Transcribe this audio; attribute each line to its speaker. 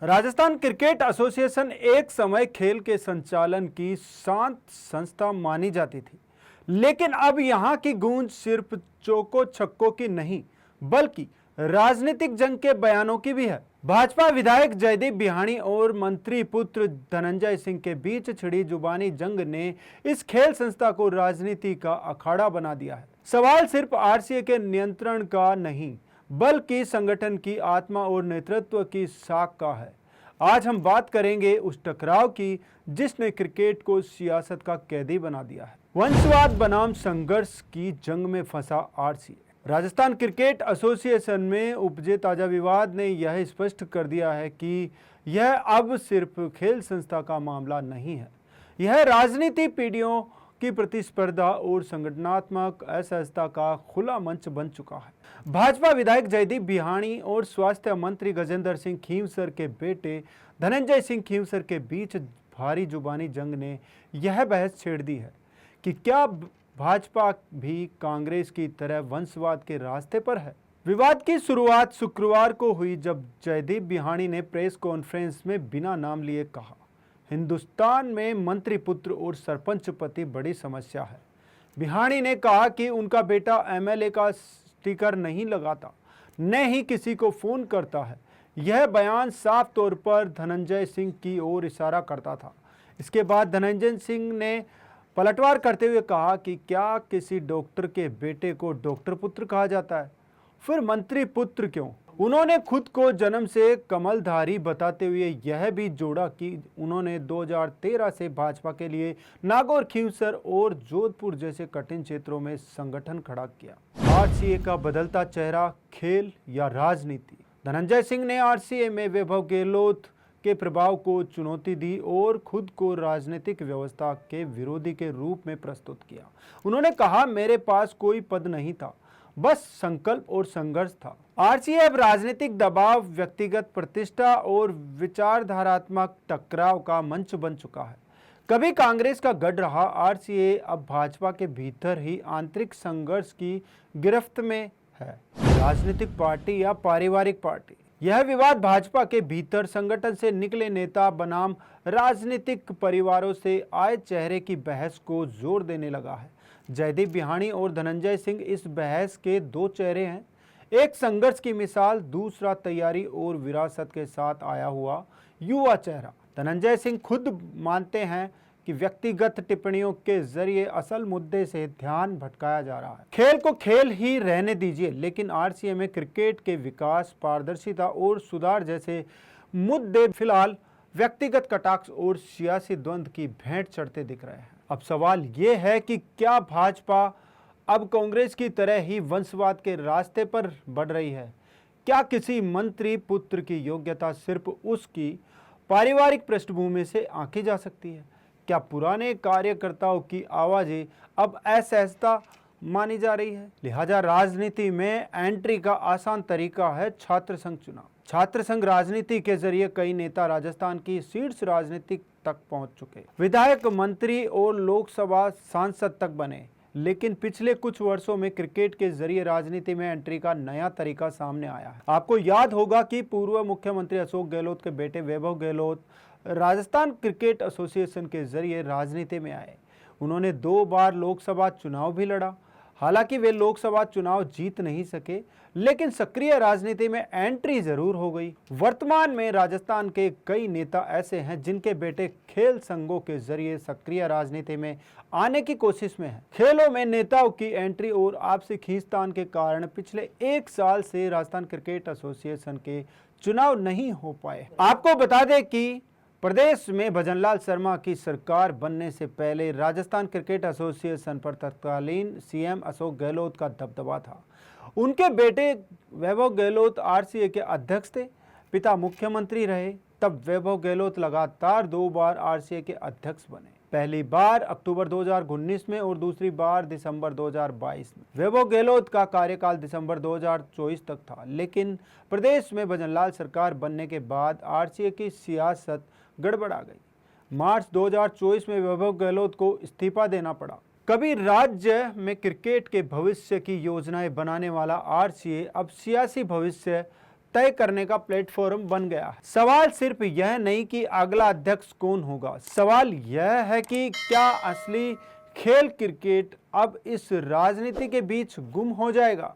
Speaker 1: Rajasthan cricket association एक समय खेल के संचालन की शांत संस्था मानी जाती थी, लेकिन अब यहां की गूंज सिर्फ चौको छक्कों की नहीं बल्कि राजनीतिक जंग के बयानों की भी है। भाजपा विधायक जयदीप बिहाणी और मंत्री पुत्र धनंजय सिंह के बीच छिड़ी जुबानी जंग ने इस खेल संस्था को राजनीति का अखाड़ा बना दिया है। सवाल सिर्फ आरसीए के नियंत्रण का नहीं बल्कि संगठन की आत्मा और नेतृत्व की साख का है। आज हम बात करेंगे उस टकराव की जिसने क्रिकेट को सियासत का कैदी बना दिया है। वंशवाद बनाम संघर्ष की जंग में फंसा आरसीए। राजस्थान क्रिकेट एसोसिएशन में उपजे ताजा विवाद ने यह स्पष्ट कर दिया है कि यह अब सिर्फ खेल संस्था का मामला नहीं है, यह राजनीति पीढ़ियों की प्रतिस्पर्धा और संगठनात्मक असहजता का खुला मंच बन चुका है। भाजपा विधायक जयदीप बिहाणी और स्वास्थ्य मंत्री गजेंद्र सिंह खींवसर के बेटे धनंजय सिंह खींवसर के बीच भारी जुबानी जंग ने यह बहस छेड़ दी है कि क्या भाजपा भी कांग्रेस की तरह वंशवाद के रास्ते पर है। विवाद की शुरुआत शुक्रवार को हुई जब जयदीप बिहाणी ने प्रेस कॉन्फ्रेंस में बिना नाम लिए कहा, हिंदुस्तान में मंत्री पुत्र और सरपंच पति बड़ी समस्या है। बिहाणी ने कहा कि उनका बेटा एमएलए का स्टिकर नहीं लगाता, न ही किसी को फोन करता है। यह बयान साफ तौर पर धनंजय सिंह की ओर इशारा करता था। इसके बाद धनंजय सिंह ने पलटवार करते हुए कहा कि क्या किसी डॉक्टर के बेटे को डॉक्टर पुत्र कहा जाता है, फिर मंत्री पुत्र क्यों। उन्होंने खुद को जन्म से कमलधारी बताते हुए यह भी जोड़ा कि उन्होंने 2013 से भाजपा के लिए नागौर, खींवसर और जोधपुर जैसे कठिन क्षेत्रों में संगठन खड़ा किया। आरसीए का बदलता चेहरा, खेल या राजनीति। धनंजय सिंह ने आरसीए में वैभव गहलोत के प्रभाव को चुनौती दी और खुद को राजनीतिक व्यवस्था के विरोधी के रूप में प्रस्तुत किया। उन्होंने कहा, मेरे पास कोई पद नहीं था, बस संकल्प और संघर्ष था। आरसीए अब राजनीतिक दबाव, व्यक्तिगत प्रतिष्ठा और विचारधारात्मक टकराव का मंच बन चुका है। कभी कांग्रेस का गढ़ रहा आरसीए अब भाजपा के भीतर ही आंतरिक संघर्ष की गिरफ्त में है। राजनीतिक पार्टी या पारिवारिक पार्टी, यह विवाद भाजपा के भीतर संगठन से निकले नेता बनाम राजनीतिक परिवारों से आए चेहरे की बहस को जोर देने लगा है। जयदीप बिहाणी और धनंजय सिंह इस बहस के दो चेहरे हैं, एक संघर्ष की मिसाल, दूसरा तैयारी और विरासत के साथ आया हुआ युवा चेहरा। धनंजय सिंह खुद मानते हैं कि व्यक्तिगत टिप्पणियों के जरिए असल मुद्दे से ध्यान भटकाया जा रहा है। खेल को खेल ही रहने दीजिए, लेकिन आरसीए में क्रिकेट के विकास, पारदर्शिता और सुधार जैसे मुद्दे फिलहाल व्यक्तिगत कटाक्ष और सियासी द्वंद्व की भेंट चढ़ते दिख रहे हैं। अब सवाल ये है कि क्या भाजपा अब कांग्रेस की तरह ही वंशवाद के रास्ते पर बढ़ रही है। क्या किसी मंत्री पुत्र की योग्यता सिर्फ उसकी पारिवारिक पृष्ठभूमि से आंकी जा सकती है। क्या पुराने कार्यकर्ताओं की आवाजें अब असहजता मानी जा रही है। लिहाजा राजनीति में एंट्री का आसान तरीका है छात्र संघ चुनाव। छात्र संघ राजनीति के जरिए कई नेता राजस्थान की शीर्ष राजनीति तक पहुंच चुके, विधायक, मंत्री और लोकसभा सांसद तक बने। लेकिन पिछले कुछ वर्षों में क्रिकेट के जरिए राजनीति में एंट्री का नया तरीका सामने आया है। आपको याद होगा कि पूर्व मुख्यमंत्री अशोक गहलोत के बेटे वैभव गहलोत राजस्थान क्रिकेट एसोसिएशन के जरिए राजनीति में आए। उन्होंने 2 बार लोकसभा चुनाव भी लड़ा। हालांकि वे लोकसभा चुनाव जीत नहीं सके, लेकिन सक्रिय राजनीति में एंट्री जरूर हो गई। वर्तमान में राजस्थान के कई नेता ऐसे हैं जिनके बेटे खेल संघों के जरिए सक्रिय राजनीति में आने की कोशिश में हैं। खेलों में नेताओं की एंट्री और आपसी खींचतान के कारण पिछले 1 साल से राजस्थान क्रिकेट एसोसिएशन के चुनाव नहीं हो पाए। आपको बता दें कि प्रदेश में भजनलाल शर्मा की सरकार बनने से पहले राजस्थान क्रिकेट एसोसिएशन पर तत्कालीन सीएम अशोक गहलोत का दबदबा था। उनके बेटे वैभव गहलोत आरसीए के अध्यक्ष थे, पिता मुख्यमंत्री रहे। तब वैभव गहलोत लगातार 2 बार आरसीए के अध्यक्ष बने, पहली बार अक्टूबर 2019 में और दूसरी बार दिसंबर 2022 में। वैभव गहलोत का कार्यकाल दिसंबर 2024 तक था, लेकिन प्रदेश में भजनलाल सरकार बनने के बाद आरसीए की सियासत गड़बड़ा गई। मार्च 2024 में वैभव गहलोत को इस्तीफा देना पड़ा। कभी राज्य में क्रिकेट के भविष्य की योजनाएं बनाने वाला आरसीए अब सियासी भविष्य तय करने का प्लेटफॉर्म बन गया है। सवाल सिर्फ यह नहीं कि अगला अध्यक्ष कौन होगा, सवाल यह है कि क्या असली खेल क्रिकेट अब इस राजनीति के बीच गुम हो जाएगा।